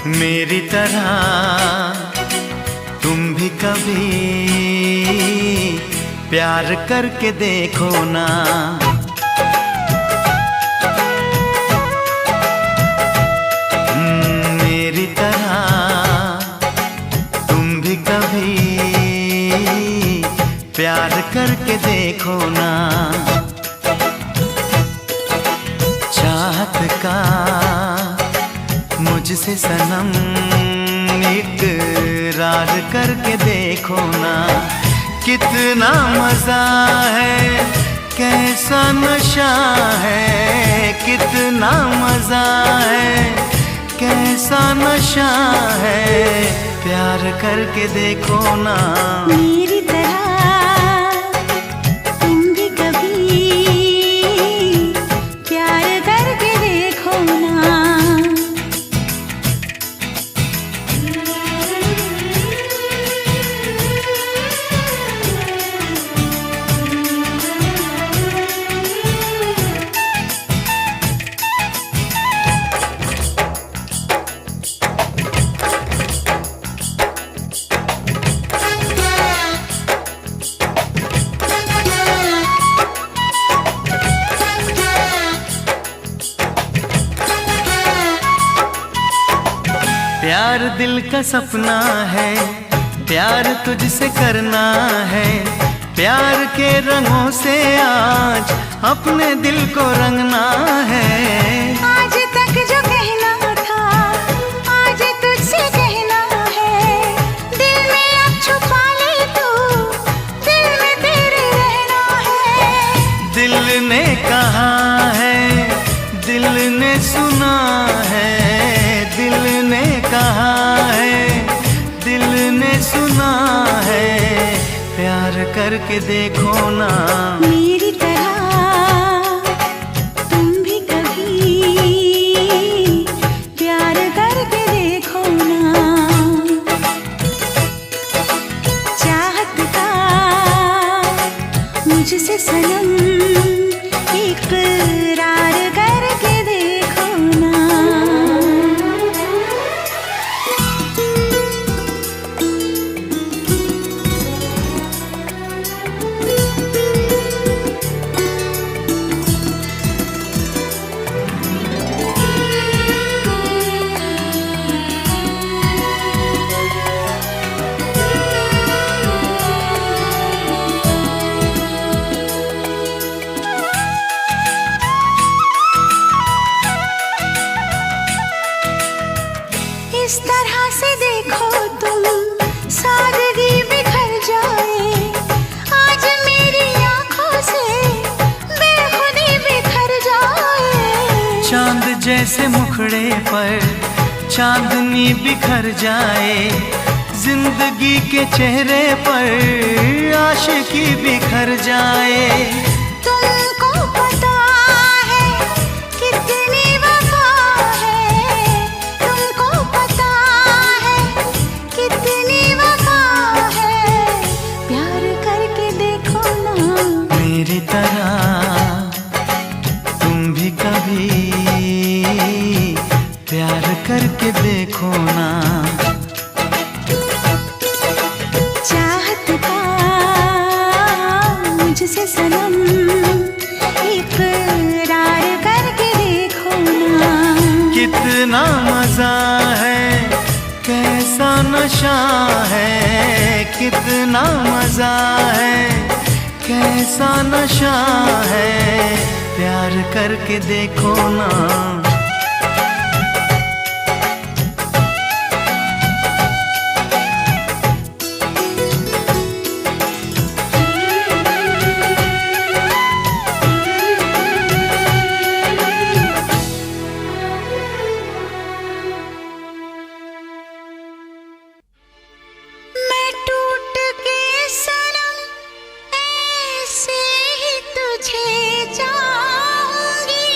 मेरी तरह तुम भी कभी प्यार करके देखो ना। मेरी तरह तुम भी कभी प्यार करके देखो ना। चाहत का मुझसे सनम इकरार करके देखो ना। कितना मजा है, कैसा नशा है, कितना मजा है, कैसा नशा है, प्यार करके देखो ना। मेरी तरह तुम भी कभी प्यार करके देखो ना। प्यार दिल का सपना है, प्यार तुझसे करना है। प्यार के रंगों से आज अपने दिल को रंगना है। आज तक जो कहना था आज तुझसे कहना है। दिल में अब छुपा ले तू, दिल में तेरे रहना है। दिल ने कहा है, दिल ने सुना है, दिल ने कहा है, दिल ने सुना है, प्यार करके देखो ना। मेरी तरह तुम भी कभी प्यार करके देखो ना। चाहत का मुझसे सनम इकरार करके देखो ना। इस तरह से देखो तुम सादगी बिखर जाए। आज मेरी आंखों से बेखुदी बिखर जाए। चांद जैसे मुखड़े पर चांदनी बिखर जाए। जिंदगी के चेहरे पर आशिकी बिखर जाए। तुमको पता है कितनी वफा है, तुमको पता है कितनी वफा है, प्यार करके देखो ना। मेरी तरह तुम भी कभी प्यार करके देखो ना। चाहत का मुझसे सनम इकरार करके देखो ना। कितना मजा है, कैसा नशा है, कितना मजा है, कैसा नशा है, प्यार करके देखो ना। मैं टूट के सनम ऐसे ही तुझे चाहूंगी।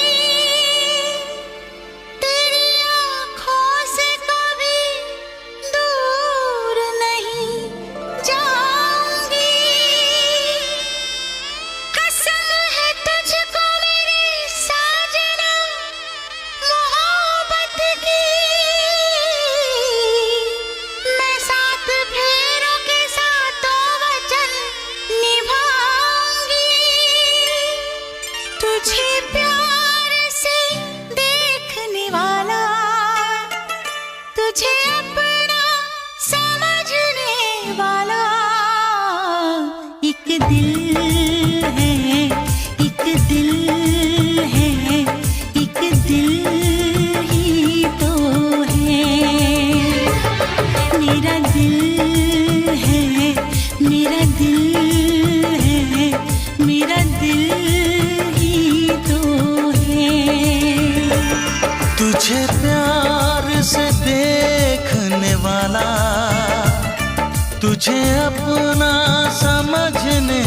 तुझे अपना समझने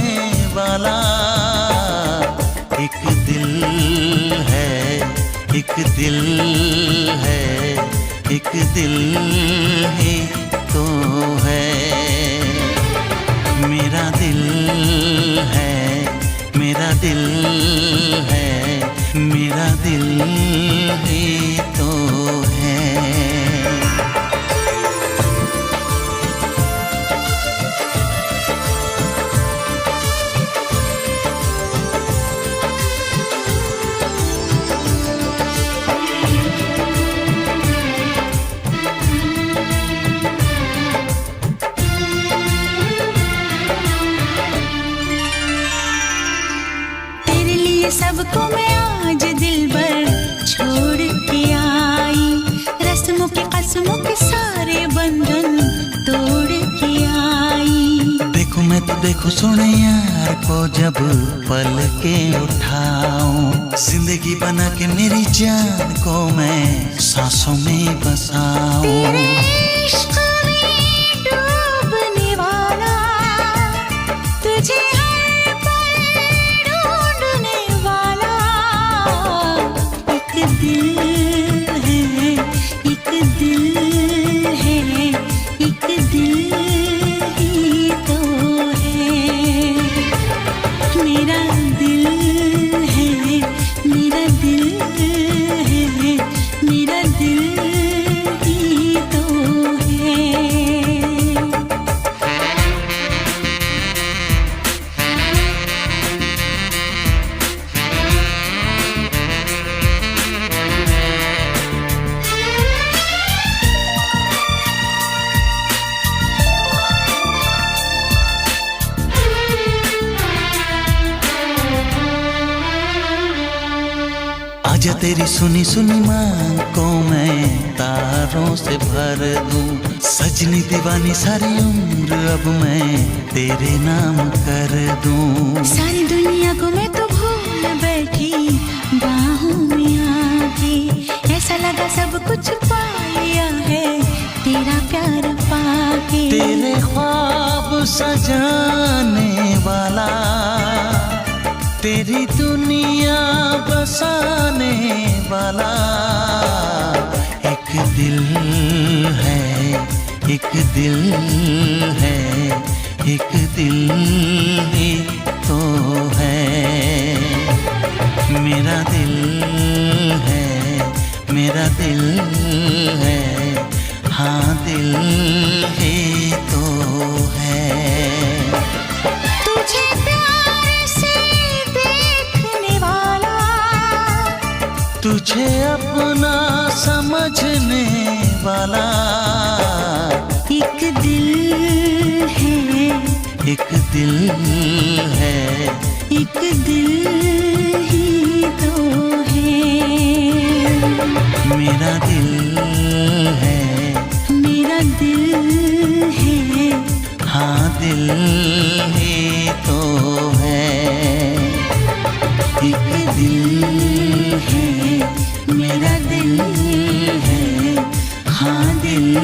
वाला एक दिल है, एक दिल है, एक दिल ही तो है। मेरा दिल है, मेरा दिल है, मेरा दिल ही तो है। सबको मैं आज दिल भर छोड़ के आई, रस्मों के कसमों के सारे बंधन तोड़ के आई। देखो मैं तो देखो सुने यार को जब पल के उठाऊं, जिंदगी बना के मेरी जान को मैं सांसों में बसाऊं। तेरे इश्क में डूबने वाला तुझे दिल है, एक दिल है, एक दिल ही तो है। मेरा दिल है, मेरा दिल है, मेरा दिल ही तो है। आजा तेरी सुनी सुनी मांग को मैं तारों से भर दूं, सजनी दीवानी सारी उम्र अब मैं तेरे नाम कर दूं। सारी दुनिया को मैं तो भूल बैठी बाहों में आके, ऐसा लगा सब कुछ पा लिया है तेरा प्यार पाके। तेरे ख्वाब सजाने वाला, तेरी दुनिया बसाने वाला एक दिल है, एक दिल है, एक दिल ही तो है। मेरा दिल है, मेरा दिल है, हाँ दिल ही तो है। तुझे प्यार से देखने वाला, तुझे अपना समझने वाला एक दिल है, एक दिल है, एक दिल ही तो है। मेरा दिल है, मेरा दिल है, हाँ दिल ही तो है। एक दिल है, मेरा दिल है, हाँ दिल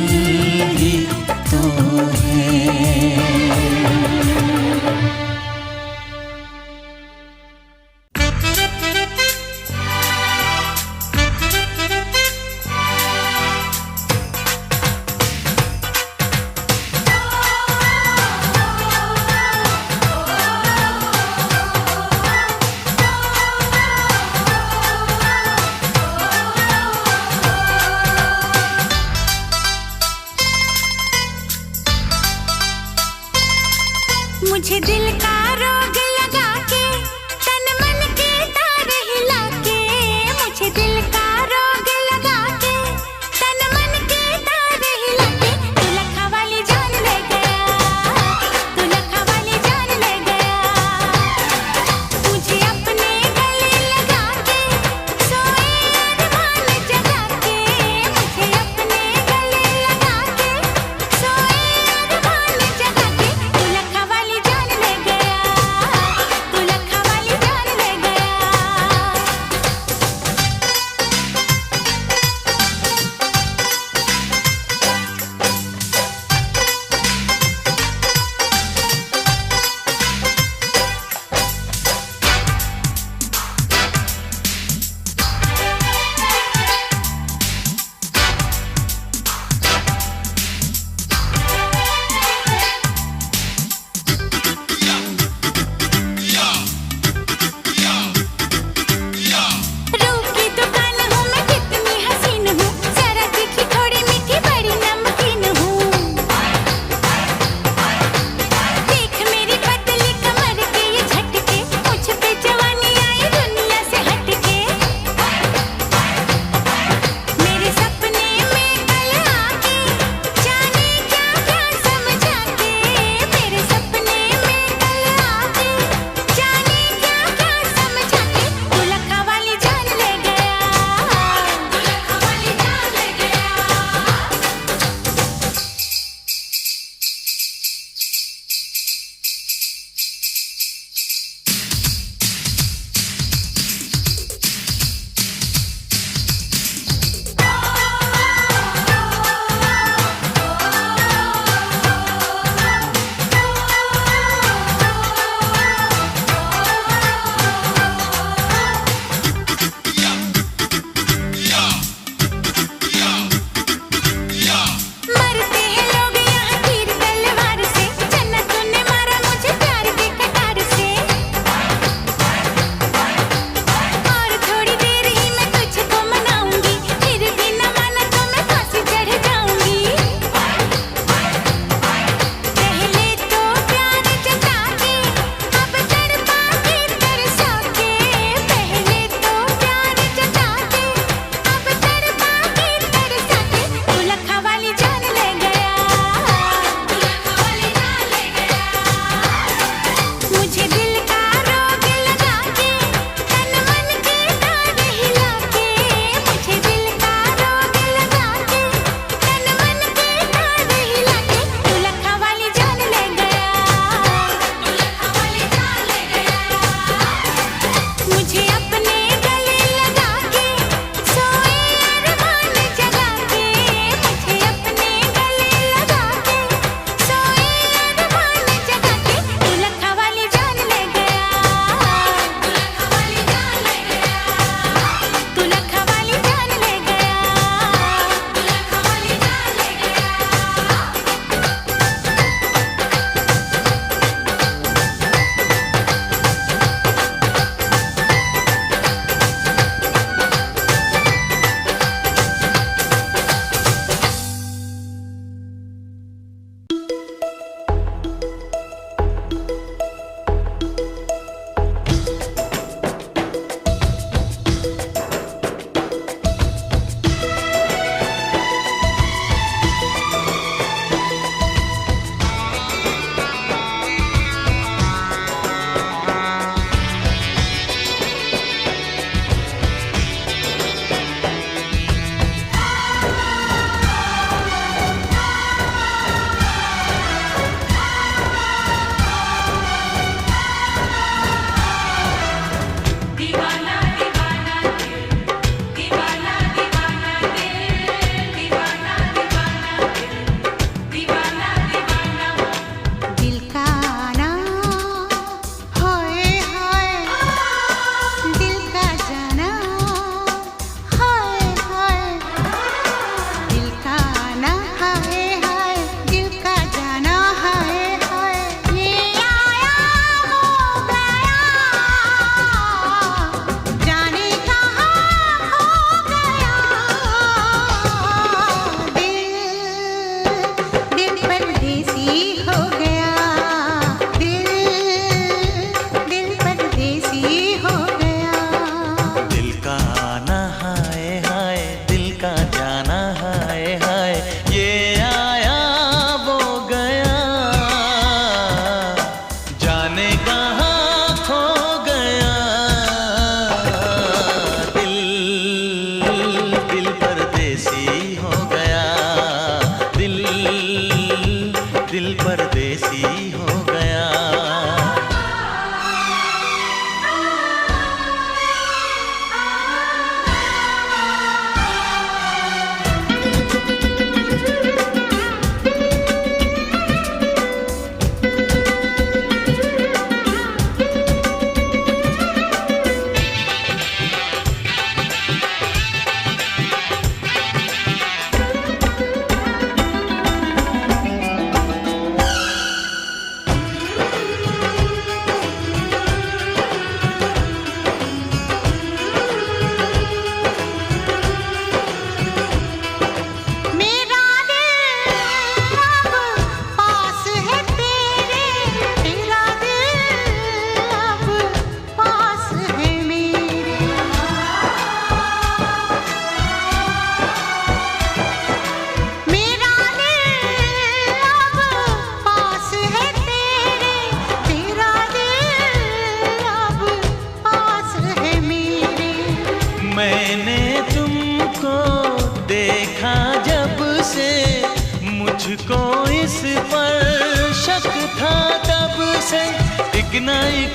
ही तो है।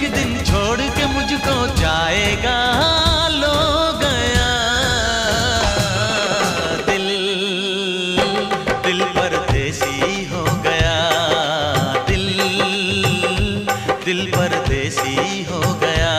दिन छोड़ के मुझको जाएगा, लो गया दिल, दिल परदेसी हो गया, दिल, दिल परदेसी हो गया।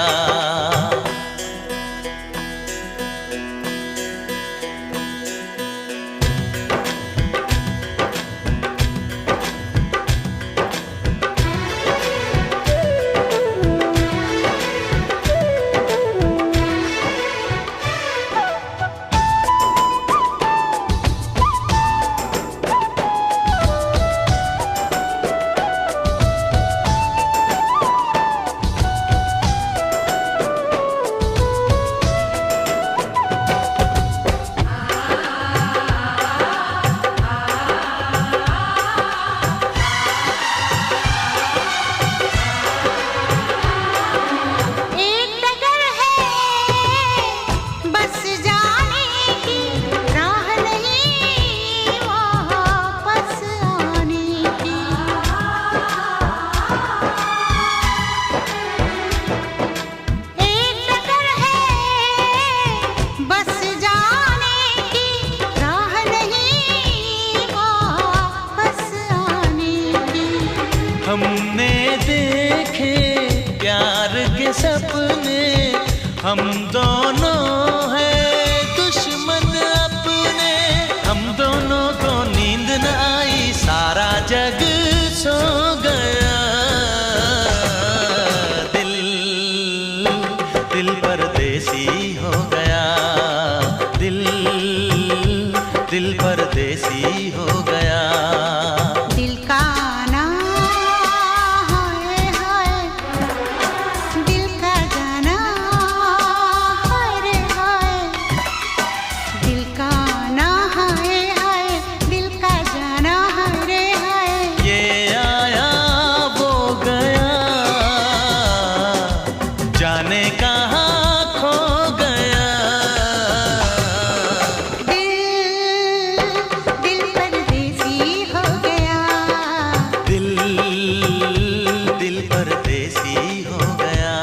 हमने देखे प्यार के सपने, हम दोनों हैं दुश्मन अपने, हम दोनों को नींद न आई, सारा जग सो गया, दिल, दिल परदेसी हो गया, दिल, दिल परदेसी हो गया। दिल का जाने कहाँ खो गया, दिल, दिल परदेसी हो गया, दिल, दिल परदेसी हो गया।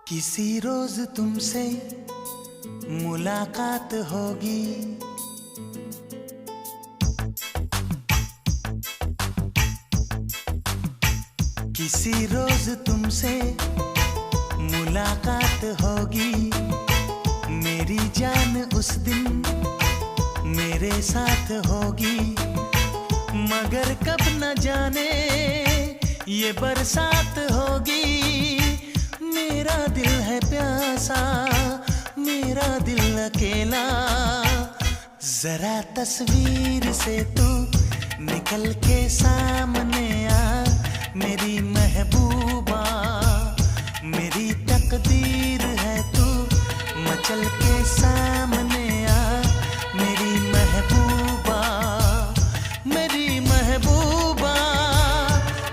किसी रोज तुमसे मुलाकात होगी, किसी रोज तुमसे मुलाकात होगी, मेरी जान उस दिन मेरे साथ होगी, मगर कब न जाने ये बरसात होगी। मेरा दिल है प्यासा, मेरा दिल अकेला, जरा तस्वीर से तू निकल के सामने आ, मेरी महबूबा, मेरी तकदीर है तू मचल के सामने आ, मेरी महबूबा, मेरी महबूबा,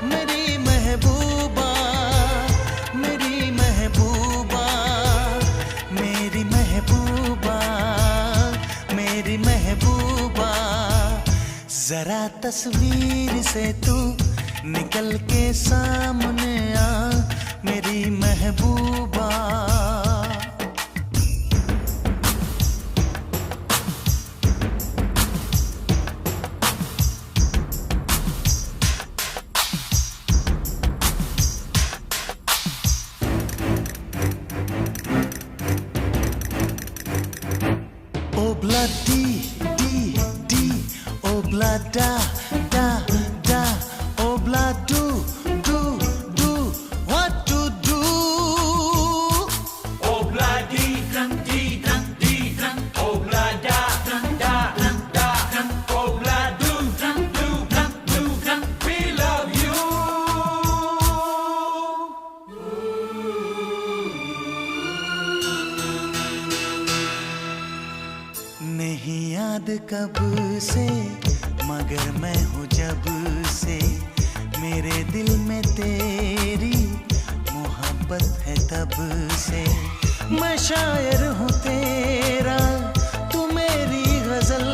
मेरी महबूबा, मेरी महबूबा, मेरी महबूबा, मेरी महबूबा, जरा तस्वीर से तू निकल के सामने आ, मेरी महबूबा। Obla-dee, dee, dee, obla-da, da, da, obla-do, do, do, what to do? Obla-dee, drum, dee, drum, dee, drum. Obla-da, drum, da, drum, da, drum. Obla-do, drum, do, drum, do, drum. We love you. नहीं याद कब से मगर मैं हूँ जब से मेरे दिल में तेरी मोहब्बत है तब से मैं शायर हूँ तेरा तू मेरी गजल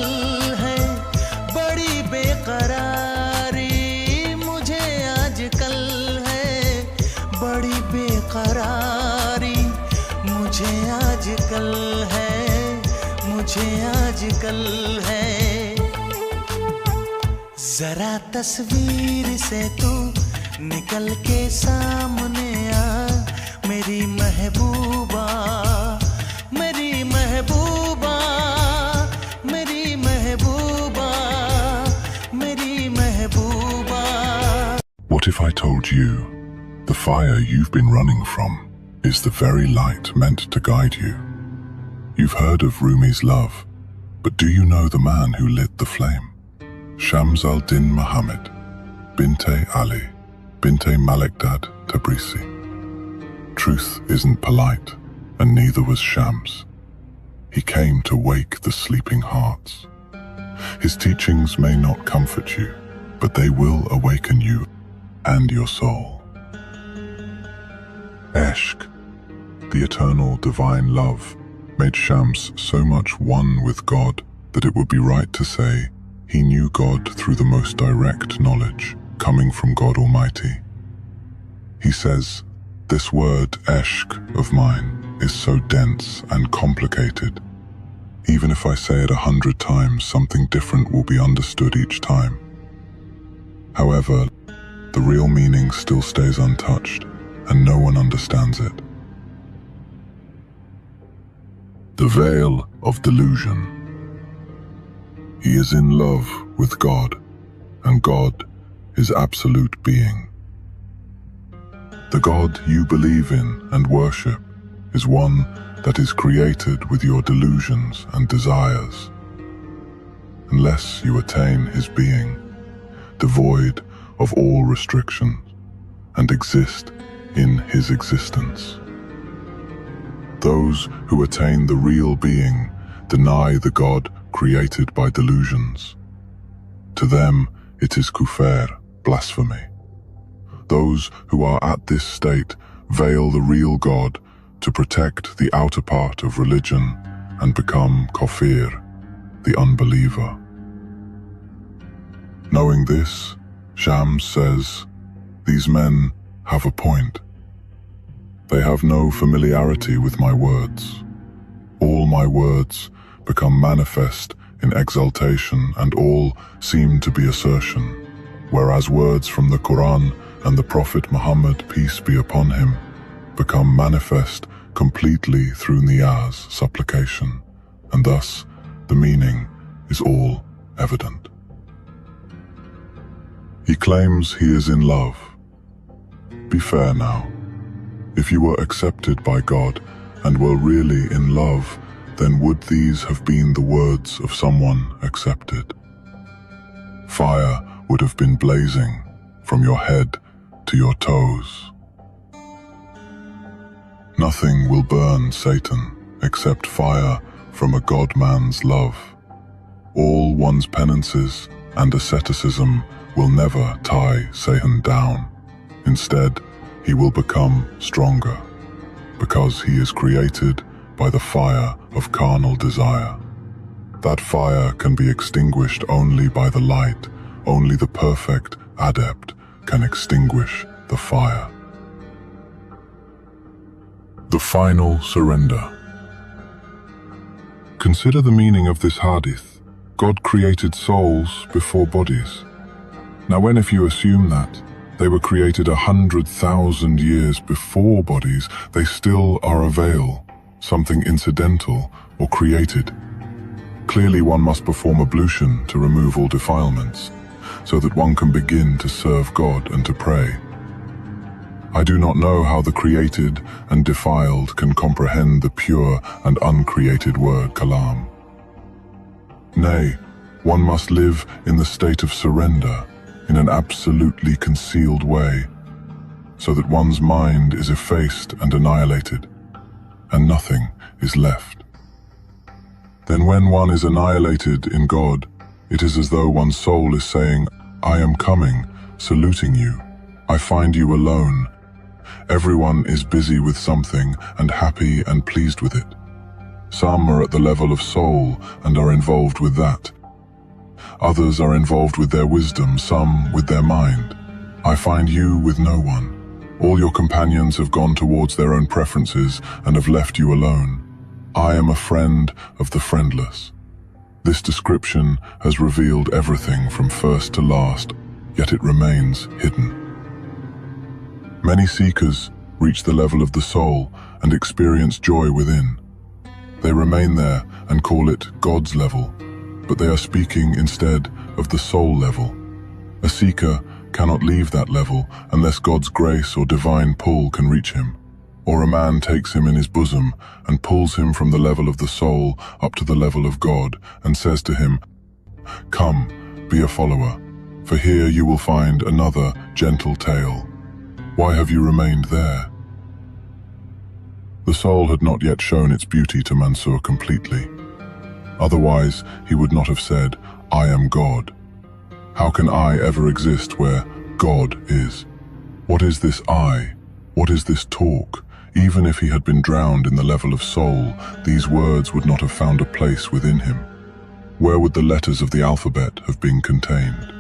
है बड़ी बेकरारी मुझे आजकल है बड़ी बेकरारी मुझे आजकल है मुझे आजकल है जरा तस्वीर से तू निकल के सामने आ मेरी महबूबा मेरी महबूबा मेरी महबूबा मेरी महबूबा What if I told you the fire you've been running from is the very light meant to guide you? You've heard of Rumi's love, but do you know the man who lit the flame? Shams al-Din Muhammad, Binte Ali, Binte Malikdad Tabrisi. Truth isn't polite, and neither was Shams. He came to wake the sleeping hearts. His teachings may not comfort you, but they will awaken you and your soul. Eshq, the eternal divine love, made Shams so much one with God that it would be right to say he knew God through the most direct knowledge coming from God Almighty. He says, "This word Eshq of mine is so dense and complicated. Even if I say it 100 times, something different will be understood each time. However, the real meaning still stays untouched and no one understands it." The veil of delusion. He is in love with God, and God is absolute being. The God you believe in and worship is one that is created with your delusions and desires. Unless you attain his being, devoid of all restrictions, and exist in his existence. Those who attain the real being deny the God created by delusions. To them it is kufr, blasphemy. Those who are at this state veil the real God to protect the outer part of religion and become kafir, the unbeliever. Knowing this, Shams says, "These men have a point. They have no familiarity with my words. All my words become manifest in exaltation and all seem to be assertion, whereas words from the Quran and the Prophet Muhammad, peace be upon him, become manifest completely through niyaz, supplication, and thus the meaning is all evident." He claims he is in love. Be fair now. If you were accepted by God and were really in love, then would these have been the words of someone accepted? Fire would have been blazing from your head to your toes. Nothing will burn Satan except fire from a God-man's love. All one's penances and asceticism will never tie Satan down. Instead, he will become stronger, because he is created by the fire of carnal desire. That fire can be extinguished only by the light. Only the perfect adept can extinguish the fire. The final surrender. Consider the meaning of this hadith. God created souls before bodies. Now if you assume that they were created 100,000 years before bodies, they still are a veil, something incidental or created. Clearly one must perform ablution to remove all defilements, so that one can begin to serve God and to pray. I do not know how the created and defiled can comprehend the pure and uncreated word kalam. Nay, one must live in the state of surrender, in an absolutely concealed way, so that one's mind is effaced and annihilated, and nothing is left. Then when one is annihilated in God, it is as though one's soul is saying, I am coming, saluting you. I find you alone. Everyone is busy with something and happy and pleased with it. Some are at the level of soul and are involved with that. Others are involved with their wisdom, some with their mind. I find you with no one. All your companions have gone towards their own preferences and have left you alone. I am a friend of the friendless. This description has revealed everything from first to last, yet it remains hidden. Many seekers reach the level of the soul and experience joy within. They remain there and call it God's level, but they are speaking instead of the soul level. A seeker cannot leave that level unless God's grace or divine pull can reach him, or a man takes him in his bosom and pulls him from the level of the soul up to the level of God and says to him, Come, be a follower, for here you will find another gentle tale. Why have you remained there? The soul had not yet shown its beauty to Mansur completely. Otherwise, he would not have said, I am God. How can I ever exist where God is? What is this I? What is this talk? Even if he had been drowned in the level of soul, these words would not have found a place within him. Where would the letters of the alphabet have been contained?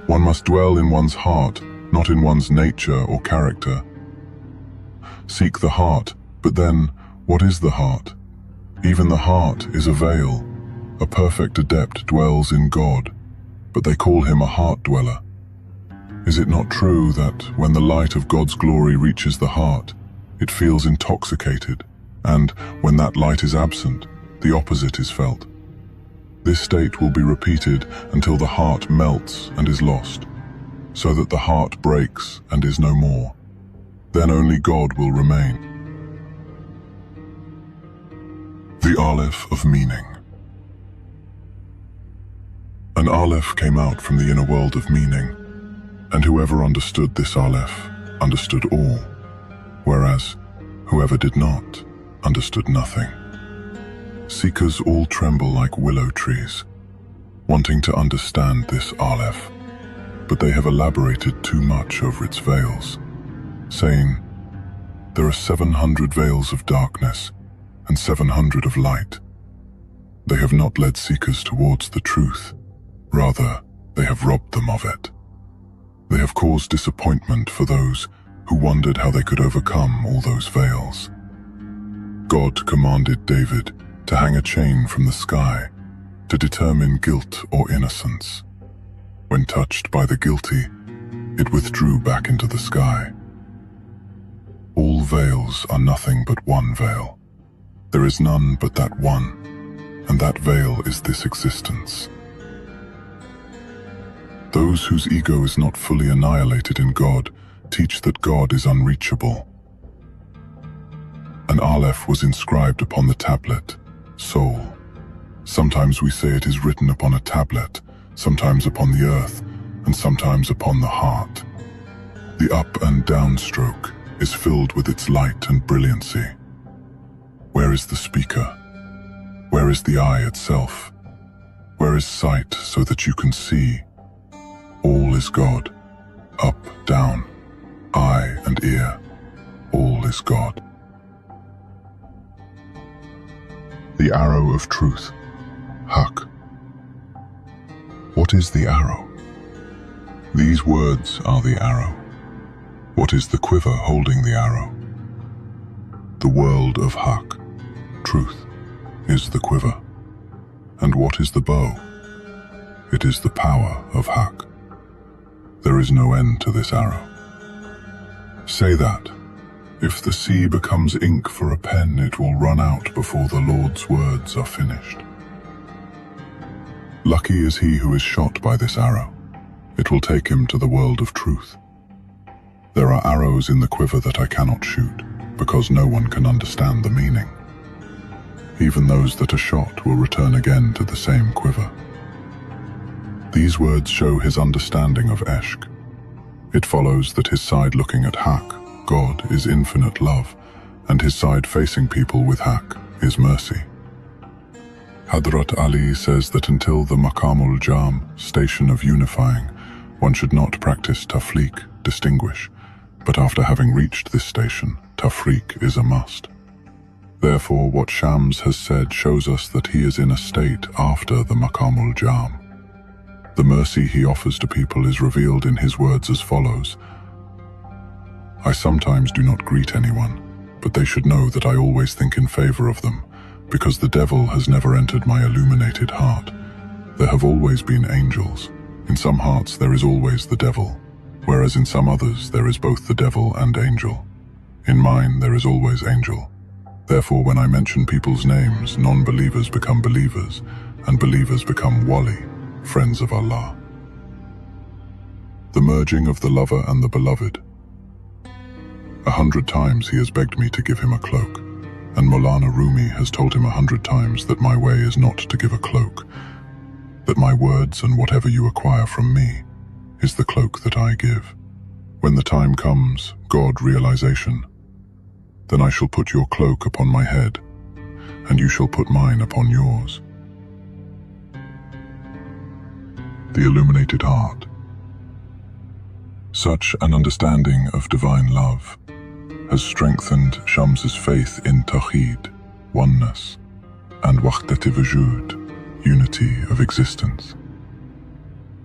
One must dwell in one's heart, not in one's nature or character. Seek the heart, but then, what is the heart? Even the heart is a veil. A perfect adept dwells in God, but they call him a heart dweller. Is it not true that when the light of God's glory reaches the heart, it feels intoxicated, and when that light is absent, the opposite is felt? This state will be repeated until the heart melts and is lost, so that the heart breaks and is no more. Then only God will remain. The Aleph of Meaning. An Aleph came out from the inner world of meaning, and whoever understood this Aleph understood all, whereas whoever did not understood nothing. Seekers all tremble like willow trees, wanting to understand this Aleph, but they have elaborated too much over its veils, saying, there are 700 veils of darkness and 700 of light. They have not led seekers towards the truth. Rather, they have robbed them of it. They have caused disappointment for those who wondered how they could overcome all those veils. God commanded David to hang a chain from the sky to determine guilt or innocence. When touched by the guilty, it withdrew back into the sky. All veils are nothing but one veil. There is none but that one, and that veil is this existence. Those whose ego is not fully annihilated in God teach that God is unreachable. An Aleph was inscribed upon the tablet, soul. Sometimes we say it is written upon a tablet, sometimes upon the earth, and sometimes upon the heart. The up and down stroke is filled with its light and brilliancy. Where is the speaker? Where is the eye itself? Where is sight so that you can see? All is God. Up, down, eye and ear. All is God. The arrow of truth. Haq. What is the arrow? These words are the arrow. What is the quiver holding the arrow? The world of Haq, truth, is the quiver. And what is the bow? It is the power of Haq. There is no end to this arrow. Say that, if the sea becomes ink for a pen, it will run out before the Lord's words are finished. Lucky is he who is shot by this arrow. It will take him to the world of truth. There are arrows in the quiver that I cannot shoot, because no one can understand the meaning. Even those that are shot will return again to the same quiver. These words show his understanding of Eshk. It follows that his side looking at Haq, God, is infinite love, and his side facing people with Haq is mercy. Hadrat Ali says that until the Maqamul Jam, station of unifying, one should not practice tafliq, distinguish, but after having reached this station, tafriq is a must. Therefore, what Shams has said shows us that he is in a state after the Maqamul Jam. The mercy he offers to people is revealed in his words as follows: I sometimes do not greet anyone, but they should know that I always think in favor of them, because the devil has never entered my illuminated heart. There have always been angels. In some hearts there is always the devil, whereas in some others there is both the devil and angel. In mine there is always angel. Therefore, when I mention people's names, non-believers become believers, and believers become wali, friends of Allah. The merging of the lover and the beloved. 100 times he has begged me to give him a cloak, and Maulana Rumi has told him 100 times that my way is not to give a cloak, that my words and whatever you acquire from me is the cloak that I give. When the time comes, God realization, then I shall put your cloak upon my head, and you shall put mine upon yours. The illuminated heart. Such an understanding of divine love has strengthened Shams's faith in Tawheed, oneness, and Wahdat-e Wujud, unity of existence.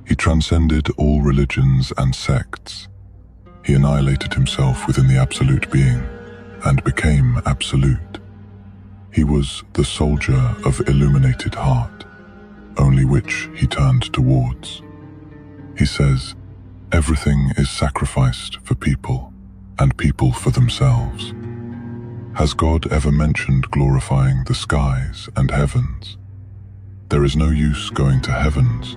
He transcended all religions and sects. He annihilated himself within the absolute being and became absolute. He was the soldier of illuminated heart, only which he turned towards. He says, everything is sacrificed for people, and people for themselves. Has God ever mentioned glorifying the skies and heavens? There is no use going to heavens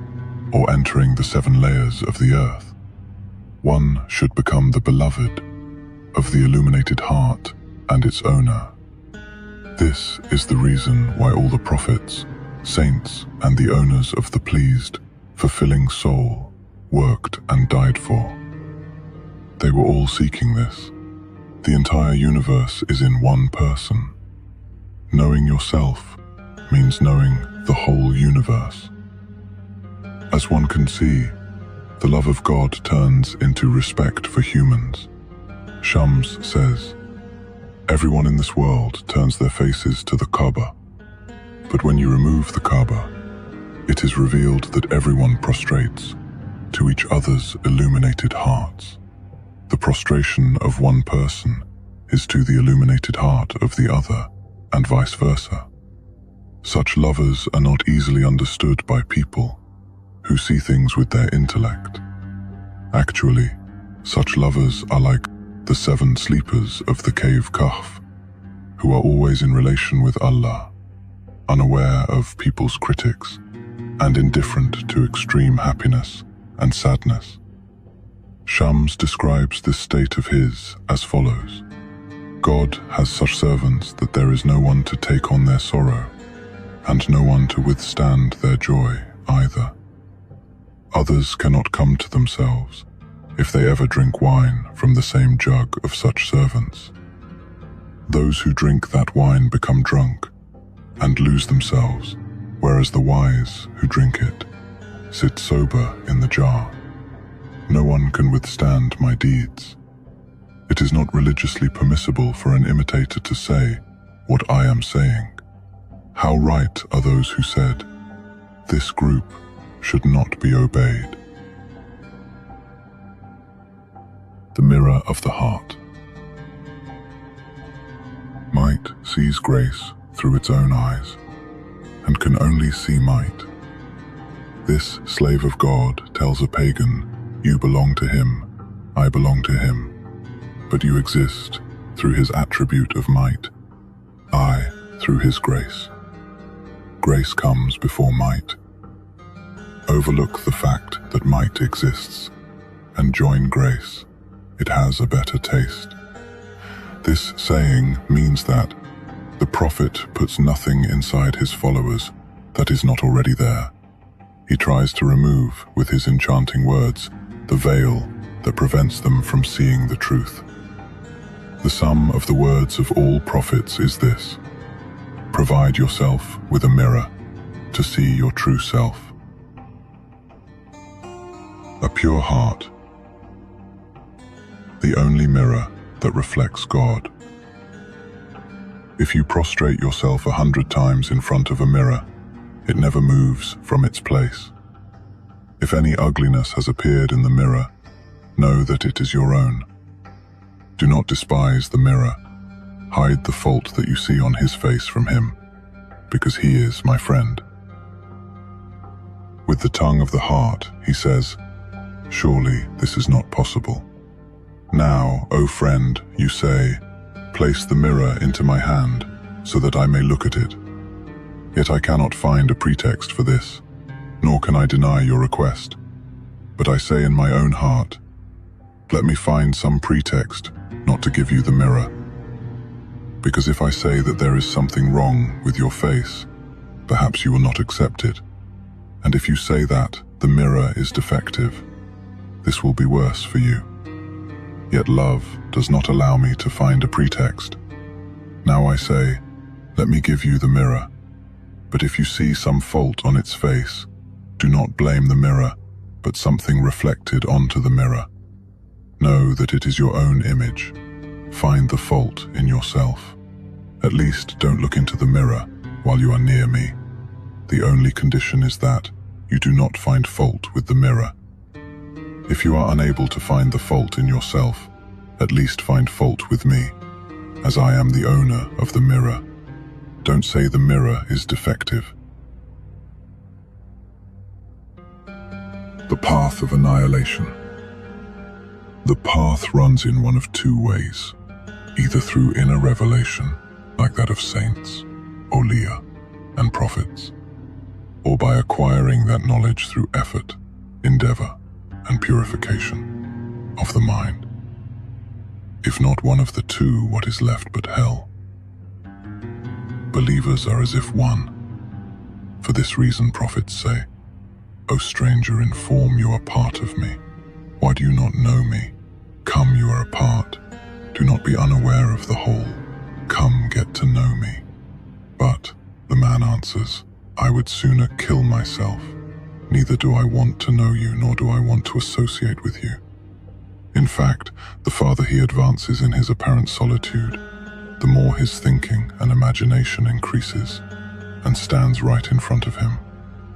or entering the 7 layers of the earth. One should become the beloved of the illuminated heart and its owner. This is the reason why all the prophets, saints, and the owners of the pleased, fulfilling soul worked and died for. They were all seeking this. The entire universe is in one person. Knowing yourself means knowing the whole universe. As one can see, the love of God turns into respect for humans. Shams says, everyone in this world turns their faces to the Kaaba, but when you remove the Kaaba, it is revealed that everyone prostrates to each other's illuminated hearts. The prostration of one person is to the illuminated heart of the other, and vice versa. Such lovers are not easily understood by people who see things with their intellect. Actually, such lovers are like the 7 sleepers of the cave Kahf, who are always in relation with Allah, unaware of people's critics, and indifferent to extreme happiness and sadness. Shams describes this state of his as follows: God has such servants that there is no one to take on their sorrow, and no one to withstand their joy either. Others cannot come to themselves if they ever drink wine from the same jug of such servants. Those who drink that wine become drunk and lose themselves, whereas the wise who drink it sit sober in the jar. No one can withstand my deeds. It is not religiously permissible for an imitator to say what I am saying. How right are those who said, this group should not be obeyed. The mirror of the heart. Might sees grace through its own eyes, and can only see might. This slave of God tells a pagan, you belong to him, I belong to him, but you exist through his attribute of might, I through his grace. Grace comes before might. Overlook the fact that might exists and join grace. It has a better taste. This saying means that the prophet puts nothing inside his followers that is not already there. He tries to remove, with his enchanting words, the veil that prevents them from seeing the truth. The sum of the words of all prophets is this: provide yourself with a mirror to see your true self. A pure heart, the only mirror that reflects God. If you prostrate yourself 100 times in front of a mirror, it never moves from its place. If any ugliness has appeared in the mirror, know that it is your own. Do not despise the mirror. Hide the fault that you see on his face from him, because he is my friend. With the tongue of the heart, he says, surely this is not possible. Now, O friend, you say, place the mirror into my hand, so that I may look at it. Yet I cannot find a pretext for this, nor can I deny your request. But I say in my own heart, let me find some pretext not to give you the mirror. Because if I say that there is something wrong with your face, perhaps you will not accept it. And if you say that the mirror is defective, this will be worse for you. Yet love does not allow me to find a pretext. Now I say, let me give you the mirror. But if you see some fault on its face, do not blame the mirror, but something reflected onto the mirror. Know that it is your own image. Find the fault in yourself. At least don't look into the mirror while you are near me. The only condition is that you do not find fault with the mirror. If you are unable to find the fault in yourself, at least find fault with me, as I am the owner of the mirror. Don't say the mirror is defective. The path of annihilation. The path runs in one of two ways, either through inner revelation, like that of saints, Awliya, and prophets, or by acquiring that knowledge through effort, endeavor, and purification of the mind. If not one of the two, what is left but hell? Believers are as if one. For this reason prophets say, O stranger, inform you are part of me. Why do you not know me? Come, you are a part. Do not be unaware of the whole. Come, get to know me. But the man answers, I would sooner kill myself. Neither do I want to know you, nor do I want to associate with you. In fact, the farther he advances in his apparent solitude, the more his thinking and imagination increases and stands right in front of him,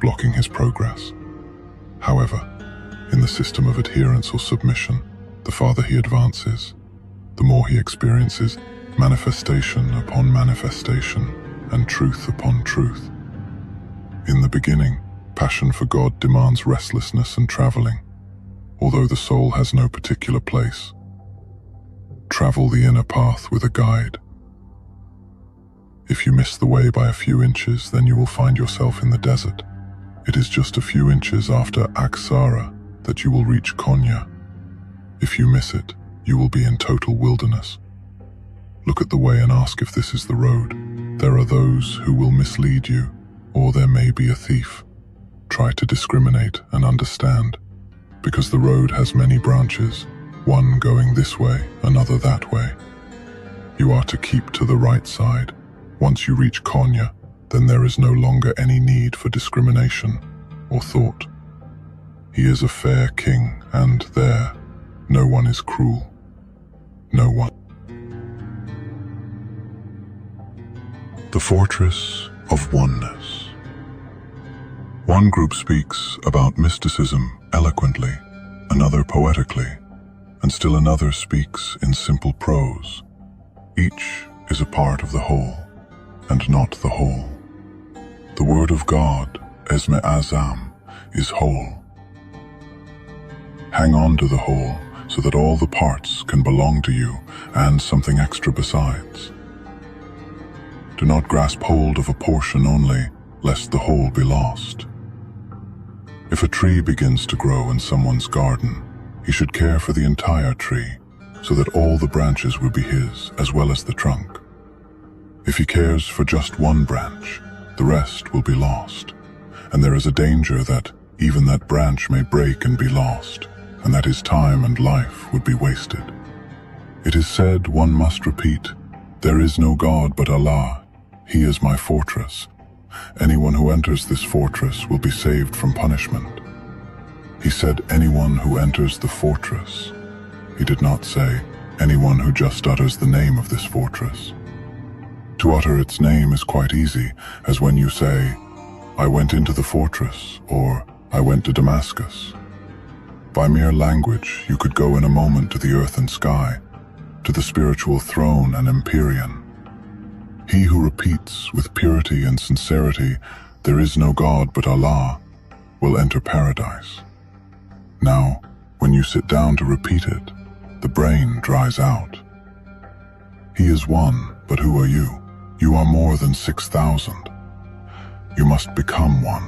blocking his progress. However, in the system of adherence or submission, the farther he advances, the more he experiences manifestation upon manifestation and truth upon truth. In the beginning, passion for God demands restlessness and traveling, although the soul has no particular place. Travel the inner path with a guide. If you miss the way by a few inches, then you will find yourself in the desert. It is just a few inches after Aksara that you will reach Konya. If you miss it, you will be in total wilderness. Look at the way and ask if this is the road. There are those who will mislead you, or there may be a thief. Try to discriminate and understand, because the road has many branches, one going this way, another that way. You are to keep to the right side. Once you reach Konya, then there is no longer any need for discrimination or thought. He is a fair king, and there, no one is cruel. No one. The Fortress of Oneness. One group speaks about mysticism eloquently, another poetically, and still another speaks in simple prose. Each is a part of the whole, and not the whole. The word of God, Esme Azam, is whole. Hang on to the whole, so that all the parts can belong to you, and something extra besides. Do not grasp hold of a portion only, lest the whole be lost. If a tree begins to grow in someone's garden, he should care for the entire tree, so that all the branches will be his, as well as the trunk. If he cares for just one branch, the rest will be lost, and there is a danger that even that branch may break and be lost, and that his time and life would be wasted. It is said, one must repeat, "There is no God but Allah. He is my fortress. Anyone who enters this fortress will be saved from punishment." He said, anyone who enters the fortress. He did not say, anyone who just utters the name of this fortress. To utter its name is quite easy, as when you say, "I went into the fortress," or "I went to Damascus." By mere language, you could go in a moment to the earth and sky, to the spiritual throne and empyrean. He who repeats with purity and sincerity, "There is no God but Allah," will enter paradise. Now, when you sit down to repeat it, the brain dries out. He is one, but who are you? You are more than 6,000. You must become one.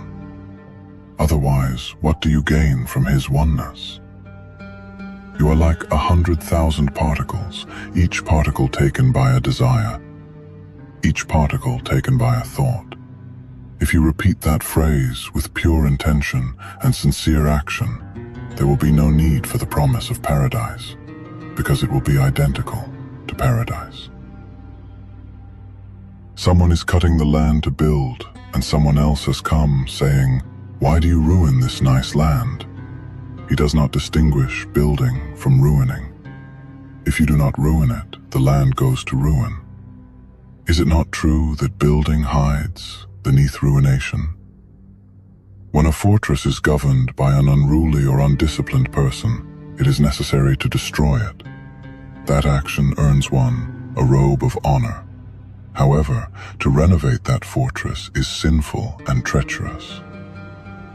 Otherwise, what do you gain from his oneness? You are like 100,000 particles, each particle taken by a desire, each particle taken by a thought. If you repeat that phrase with pure intention and sincere action, there will be no need for the promise of paradise, because it will be identical to paradise. Someone is cutting the land to build, and someone else has come saying, "Why do you ruin this nice land?" He does not distinguish building from ruining. If you do not ruin it, the land goes to ruin. Is it not true that building hides beneath ruination? When a fortress is governed by an unruly or undisciplined person, it is necessary to destroy it. That action earns one a robe of honor. However, to renovate that fortress is sinful and treacherous.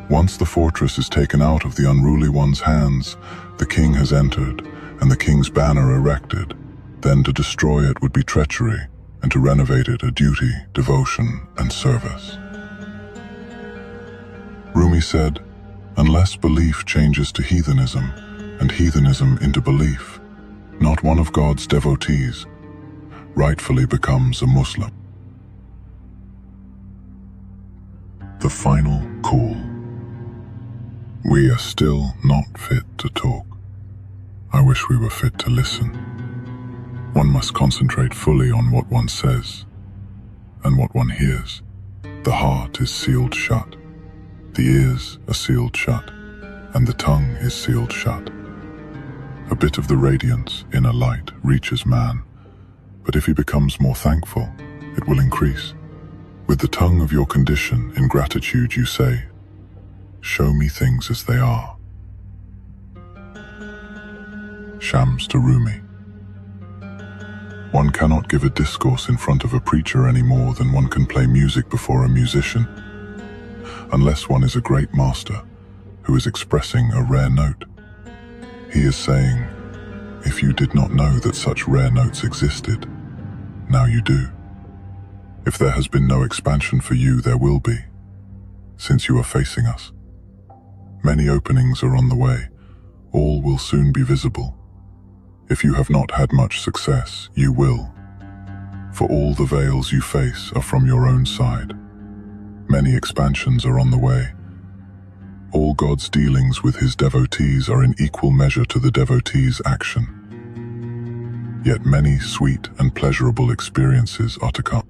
Once the fortress is taken out of the unruly one's hands, the king has entered and the king's banner erected. Then to destroy it would be treachery, and to renovate it a duty, devotion, and service. Rumi said, "Unless belief changes to heathenism, and heathenism into belief, not one of God's devotees rightfully becomes a Muslim." The final call. We are still not fit to talk. I wish we were fit to listen. One must concentrate fully on what one says and what one hears. The heart is sealed shut, the ears are sealed shut, and the tongue is sealed shut. A bit of the radiance, inner light, reaches man, but if he becomes more thankful, it will increase. With the tongue of your condition, in gratitude you say, "Show me things as they are." Shams to Rumi. One cannot give a discourse in front of a preacher any more than one can play music before a musician, unless one is a great master who is expressing a rare note. He is saying, if you did not know that such rare notes existed, now you do. If there has been no expansion for you, there will be, since you are facing us. Many openings are on the way. All will soon be visible. If you have not had much success, you will. For all the veils you face are from your own side. Many expansions are on the way. All God's dealings with his devotees are in equal measure to the devotee's action. Yet many sweet and pleasurable experiences are to come.